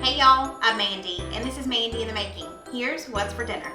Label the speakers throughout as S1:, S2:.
S1: Hey y'all, I'm Mandy, and this is Mandy in the Making. Here's what's for dinner.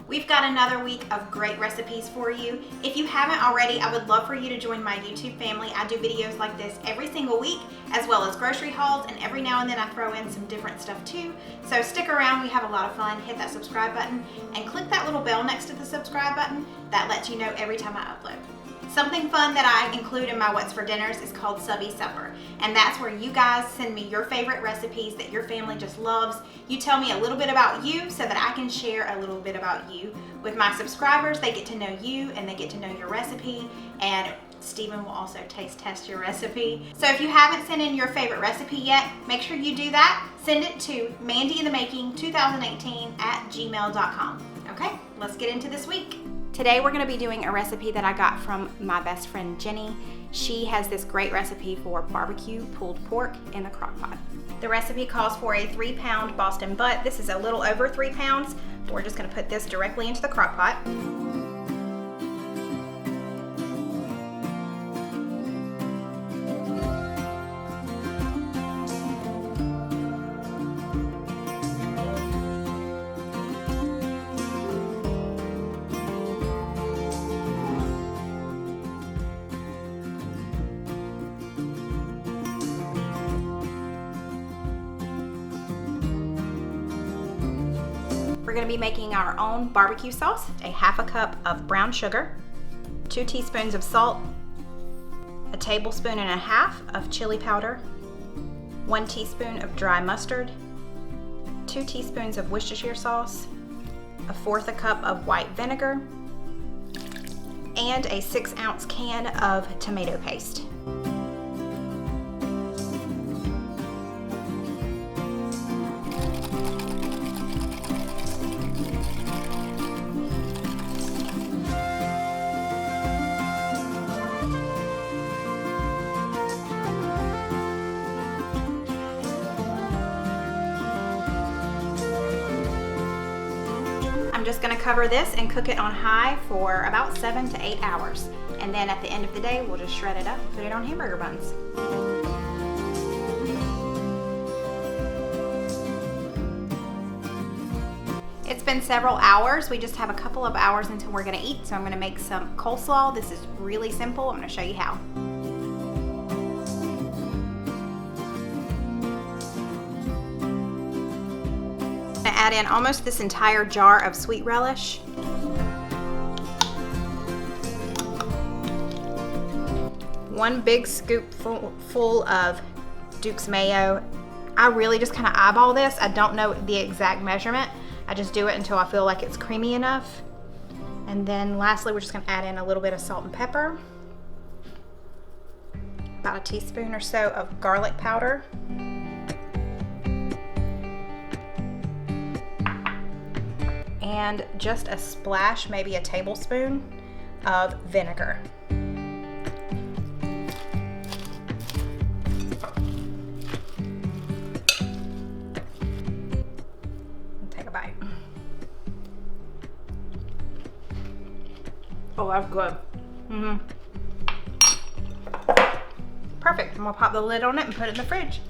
S1: We've got another week of great recipes for you. If you haven't already, I would love for you to join my YouTube family. I do videos like this every single week, as well as grocery hauls, and every now and then I throw in some different stuff too. So stick around, we have a lot of fun. Hit that subscribe button and click that little bell next to the subscribe button. That lets you know every time I upload. Something fun that I include in my What's for Dinners is called Subbie Supper. And that's where you guys send me your favorite recipes that your family just loves. You tell me a little bit about you so that I can share a little bit about you with my subscribers. They get to know you and they get to know your recipe. And Steven will also taste test your recipe. So if you haven't sent in your favorite recipe yet, make sure you do that. Send it to mandyinthemaking2018@gmail.com. Okay, let's get into this week. Today we're going to be doing a recipe that I got from my best friend Jenny. She has this great recipe for barbecue pulled pork in the crock pot. The recipe calls for a 3-pound Boston butt. This is a little over 3 pounds. We're just going to put this directly into the crock pot. We're going to be making our own barbecue sauce. A 1/2 cup of brown sugar, 2 teaspoons of salt, a 1.5 tablespoons of chili powder, 1 teaspoon of dry mustard, 2 teaspoons of Worcestershire sauce, 1/4 cup of white vinegar, and a 6-ounce can of tomato paste. I'm just going to cover this and cook it on high for about 7 to 8 hours. And then at the end of the day, we'll just shred it up and put it on hamburger buns. It's been several hours. We just have a couple of hours until we're going to eat. So I'm going to make some coleslaw. This is really simple. I'm going to show you how. Add in almost this entire jar of sweet relish. One big scoop full of Duke's mayo. I really just kind of eyeball this. I don't know the exact measurement. I just do it until I feel like it's creamy enough. And then lastly, we're just going to add in a little bit of salt and pepper. About a teaspoon or so of garlic powder. And just a splash, maybe a tablespoon of vinegar. Take a bite. Oh, that's good. Perfect. I'm gonna pop the lid on it and put it in the fridge.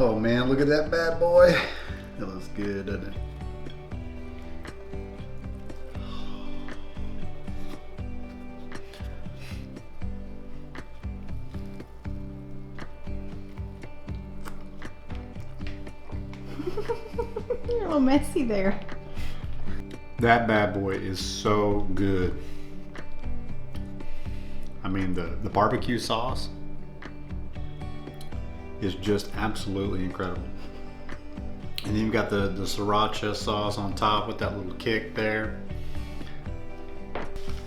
S2: Oh man, look at that bad boy. That looks good, doesn't it?
S1: You're a little messy there.
S2: That bad boy is so good. I mean, the barbecue sauce is just absolutely incredible. And then you've got the sriracha sauce on top with that little kick there.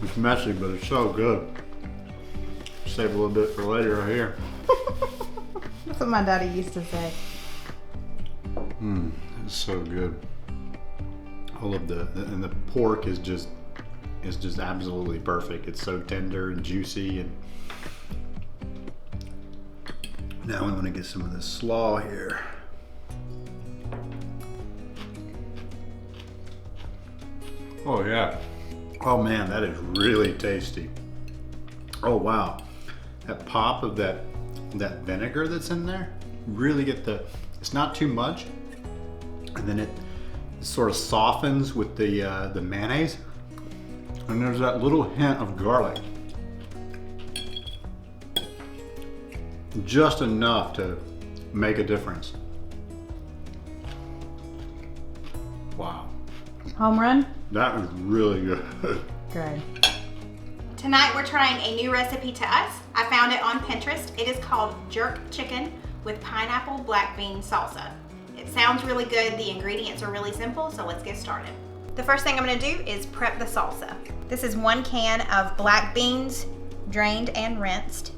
S2: It's messy, but it's so good. Save a little bit for later right here.
S1: That's what my daddy used to say.
S2: It's so good. All of and the pork is just absolutely perfect. It's so tender and juicy. And now I'm gonna get some of this slaw here. Oh yeah. Oh man, that is really tasty. Oh wow. That pop of that vinegar that's in there, really get it's not too much. And then it sort of softens with the mayonnaise. And there's that little hint of garlic. Just enough to make a difference. Wow.
S1: Home run?
S2: That was really good.
S1: Good. Tonight we're trying a new recipe to us. I found it on Pinterest. It is called jerk chicken with pineapple black bean salsa. It sounds really good. The ingredients are really simple, so let's get started. The first thing I'm gonna do is prep the salsa. This is 1 can of black beans, drained and rinsed.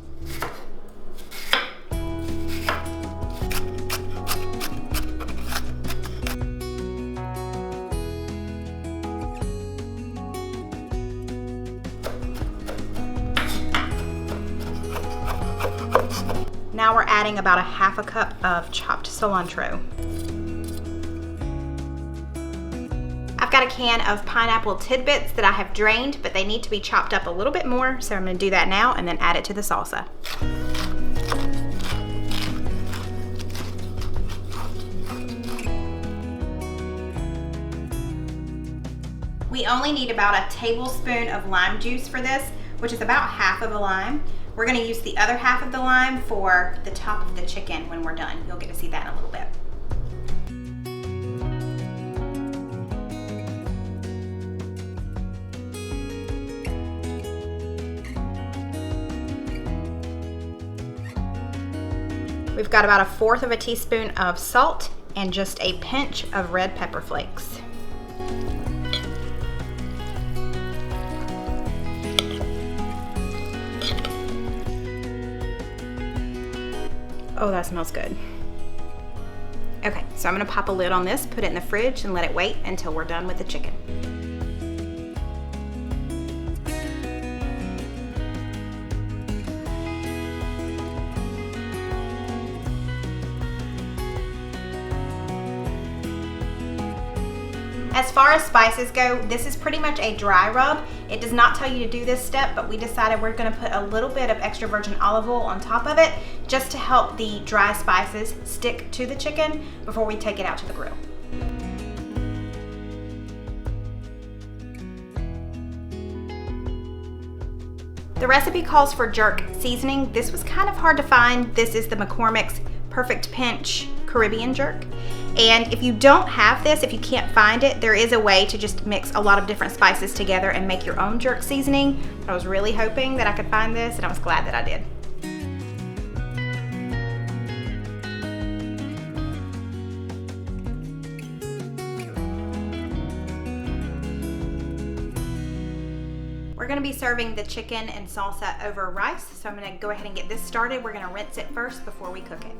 S1: Now we're adding about 1/2 cup of chopped cilantro. I've got a can of pineapple tidbits that I have drained, but they need to be chopped up a little bit more, so I'm gonna do that now and then add it to the salsa. We only need about a tablespoon of lime juice for this, which is about 1/2 of a lime. We're gonna use the other 1/2 of the lime for the top of the chicken when we're done. You'll get to see that in a little bit. We've got about 1/4 of a teaspoon of salt and just a pinch of red pepper flakes. Oh, that smells good. Okay, so I'm gonna pop a lid on this, put it in the fridge, and let it wait until we're done with the chicken. As far as spices go, this is pretty much a dry rub. It does not tell you to do this step, but we decided we're gonna put a little bit of extra virgin olive oil on top of it just to help the dry spices stick to the chicken before we take it out to the grill. The recipe calls for jerk seasoning. This was kind of hard to find. This is the McCormick's Perfect Pinch Caribbean jerk. And if you don't have this, if you can't find it, there is a way to just mix a lot of different spices together and make your own jerk seasoning. But I was really hoping that I could find this, and I was glad that I did. We're gonna be serving the chicken and salsa over rice, so I'm gonna go ahead and get this started. We're gonna rinse it first before we cook it.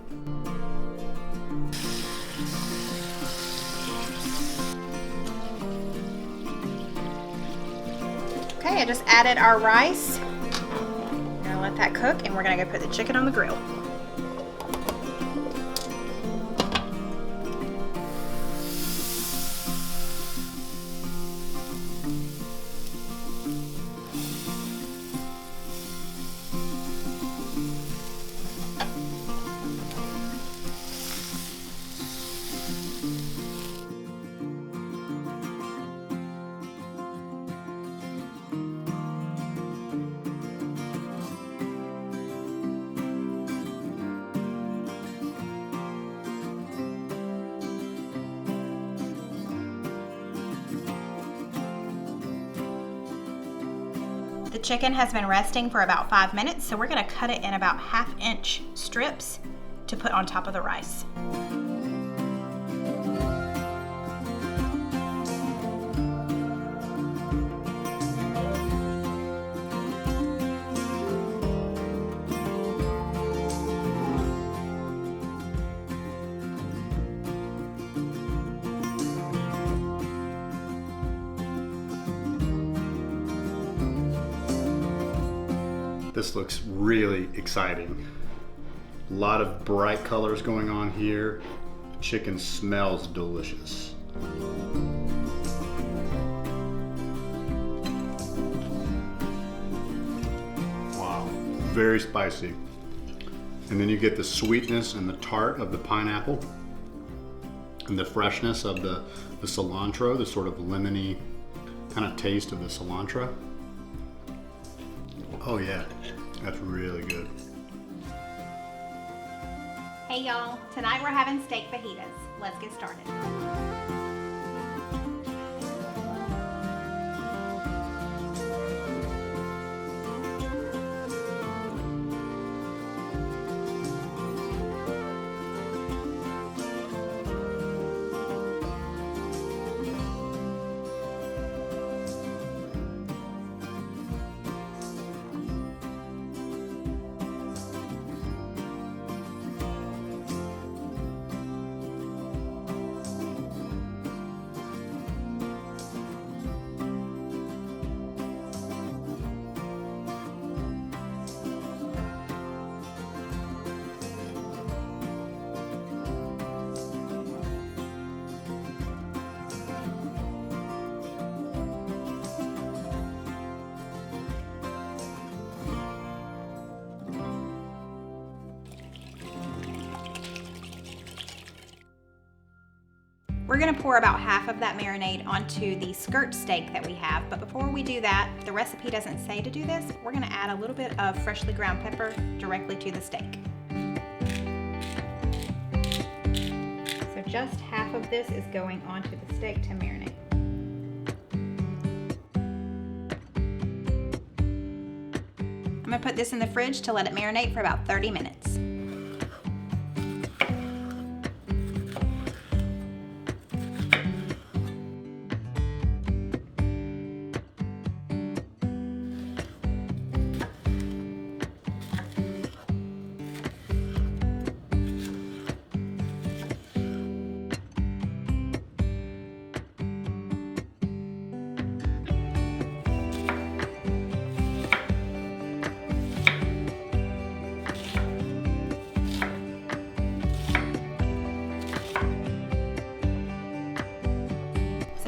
S1: Okay, I just added our rice. We're gonna let that cook, and we're gonna go put the chicken on the grill. chicken has been resting for about 5 minutes, so we're gonna cut it in about 1/2-inch strips to put on top of the rice.
S2: This looks really exciting. A lot of bright colors going on here. Chicken smells delicious. Wow, very spicy. And then you get the sweetness and the tart of the pineapple and the freshness of the cilantro, the sort of lemony kind of taste of the cilantro. Oh yeah, that's really good.
S1: Hey y'all, tonight we're having steak fajitas. Let's get started. We're gonna pour about half of that marinade onto the skirt steak that we have, but before we do that, the recipe doesn't say to do this, we're gonna add a little bit of freshly ground pepper directly to the steak. So just half of this is going onto the steak to marinate. I'm gonna put this in the fridge to let it marinate for about 30 minutes.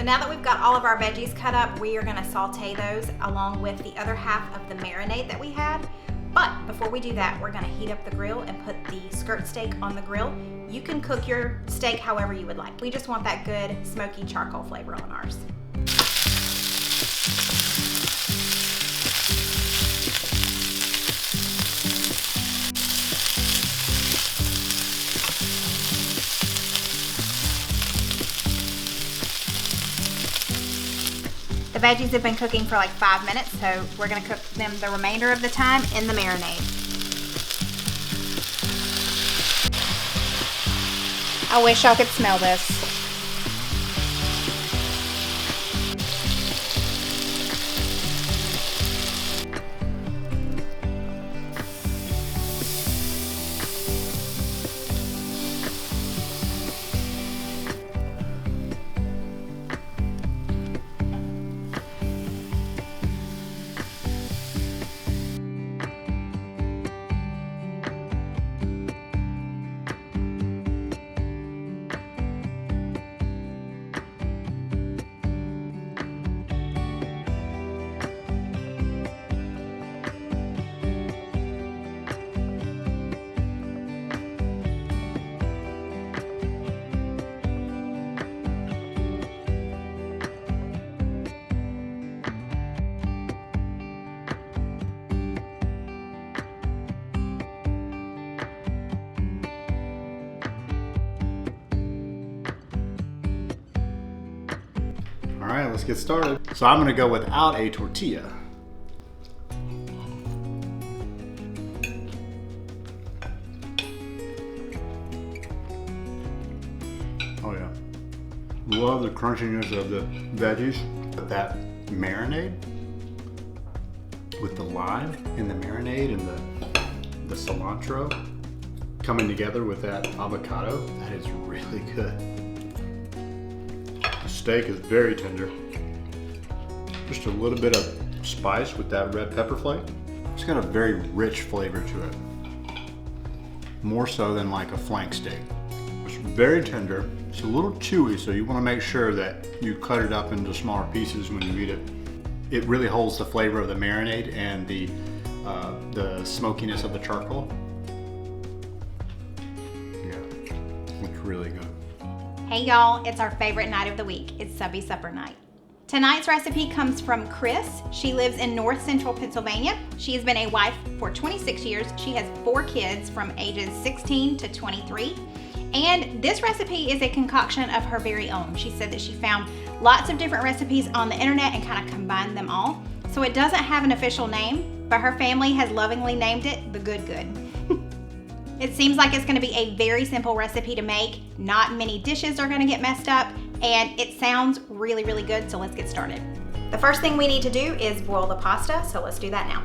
S1: Now that we've got all of our veggies cut up, we are gonna saute those along with the other half of the marinade that we had. But before we do that, we're gonna heat up the grill and put the skirt steak on the grill. You can cook your steak however you would like. We just want that good smoky charcoal flavor on ours. The veggies have been cooking for like 5 minutes, so we're gonna cook them the remainder of the time in the marinade. I wish y'all could smell this.
S2: All right, let's get started. So I'm gonna go without a tortilla. Oh yeah. Love the crunchiness of the veggies. That marinade with the lime and the marinade and the cilantro coming together with that avocado, that is really good. The steak is very tender. Just a little bit of spice with that red pepper flake. It's got a very rich flavor to it. More so than like a flank steak. It's very tender. It's a little chewy, so you want to make sure that you cut it up into smaller pieces when you eat it. It really holds the flavor of the marinade and the smokiness of the charcoal. Yeah, it's really good.
S1: Hey y'all, it's our favorite night of the week. It's Subbie Supper night. Tonight's recipe comes from Cris. She lives in North Central Pennsylvania. She has been a wife for 26 years. She has 4 kids from ages 16 to 23. And this recipe is a concoction of her very own. She said that she found lots of different recipes on the internet and kind of combined them all. So it doesn't have an official name, but her family has lovingly named it the Good Good. It seems like it's gonna be a very simple recipe to make. Not many dishes are gonna get messed up, and it sounds really, really good, so let's get started. The first thing we need to do is boil the pasta, so let's do that now.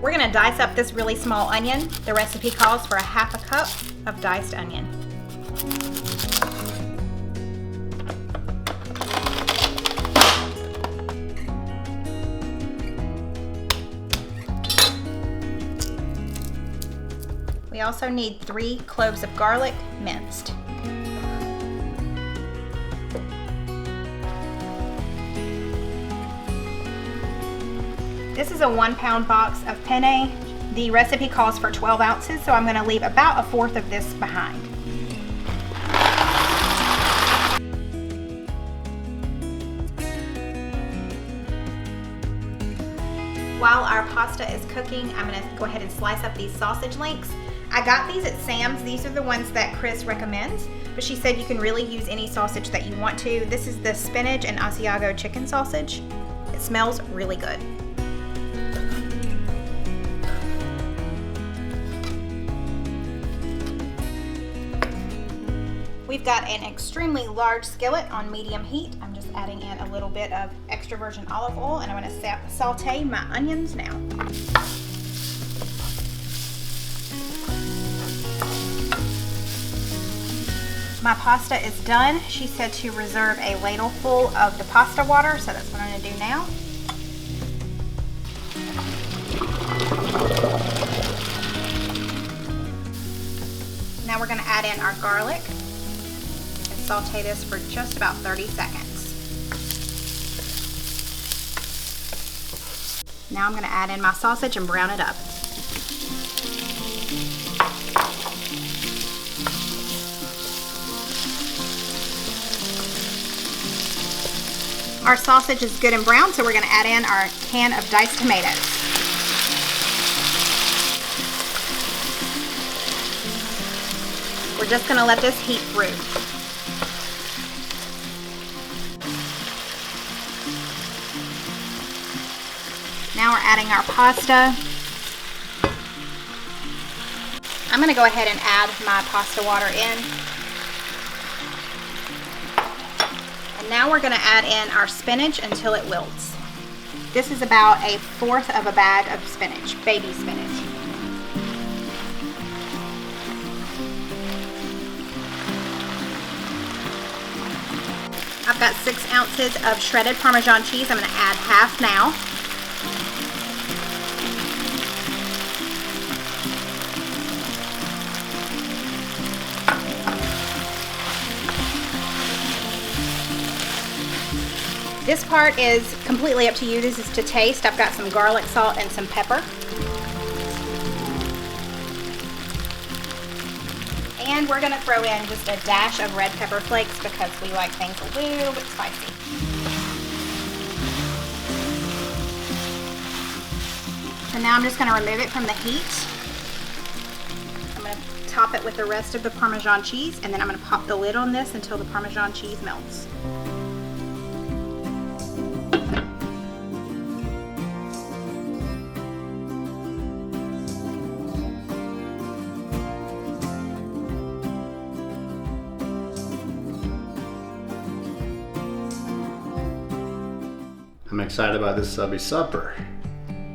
S1: We're gonna dice up this really small onion. The recipe calls for a 1/2 cup of diced onion. We also need 3 cloves of garlic minced. This is a 1-pound box of penne. The recipe calls for 12 ounces, so I'm gonna leave about 1/4 of this behind. While our pasta is cooking, I'm gonna go ahead and slice up these sausage links. I got these at Sam's. These are the ones that Cris recommends, but she said you can really use any sausage that you want to. This is the spinach and Asiago chicken sausage. It smells really good. We've got an extremely large skillet on medium heat. I'm just adding in a little bit of extra virgin olive oil, and I'm gonna saute my onions now. My pasta is done. She said to reserve a ladle full of the pasta water, so that's what I'm gonna do now. Now we're gonna add in our garlic. Saute this for just about 30 seconds. Now I'm going to add in my sausage and brown it up. Our sausage is good and brown, so we're going to add in our can of diced tomatoes. We're just going to let this heat through. Now we're adding our pasta. I'm gonna go ahead and add my pasta water in. And now we're gonna add in our spinach until it wilts. This is about 1/4 of a bag of spinach, baby spinach. I've got 6 ounces of shredded Parmesan cheese. I'm gonna add 1/2 now. This part is completely up to you. This is to taste. I've got some garlic, salt, and some pepper. And we're gonna throw in just a dash of red pepper flakes because we like things a little bit spicy. So now I'm just gonna remove it from the heat. I'm gonna top it with the rest of the Parmesan cheese, and then I'm gonna pop the lid on this until the Parmesan cheese melts.
S2: I'm excited about this Subbie Supper.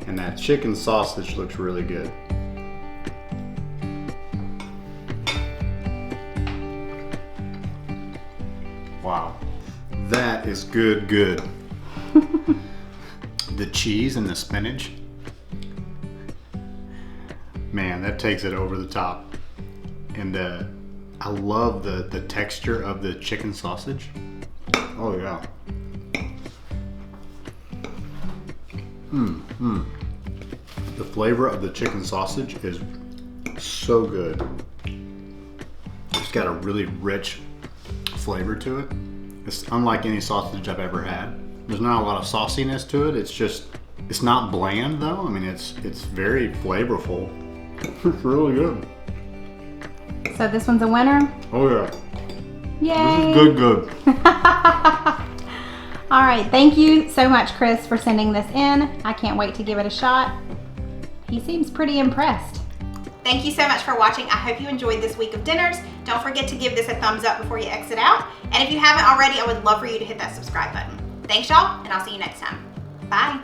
S2: And that chicken sausage looks really good. Wow, that is good. The cheese and the spinach, man, that takes it over the top. And I love the texture of the chicken sausage. Oh yeah. The flavor of the chicken sausage is so good. It's got a really rich flavor to it. It's unlike any sausage I've ever had. There's not a lot of sauciness to it. It's not bland though. I mean, it's very flavorful. It's really good.
S1: So this one's a winner?
S2: Oh yeah.
S1: Yay!
S2: This is good.
S1: All right, thank you so much, Cris, for sending this in. I can't wait to give it a shot. He seems pretty impressed. Thank you so much for watching. I hope you enjoyed this week of dinners. Don't forget to give this a thumbs up before you exit out. And if you haven't already, I would love for you to hit that subscribe button. Thanks, y'all, and I'll see you next time. Bye.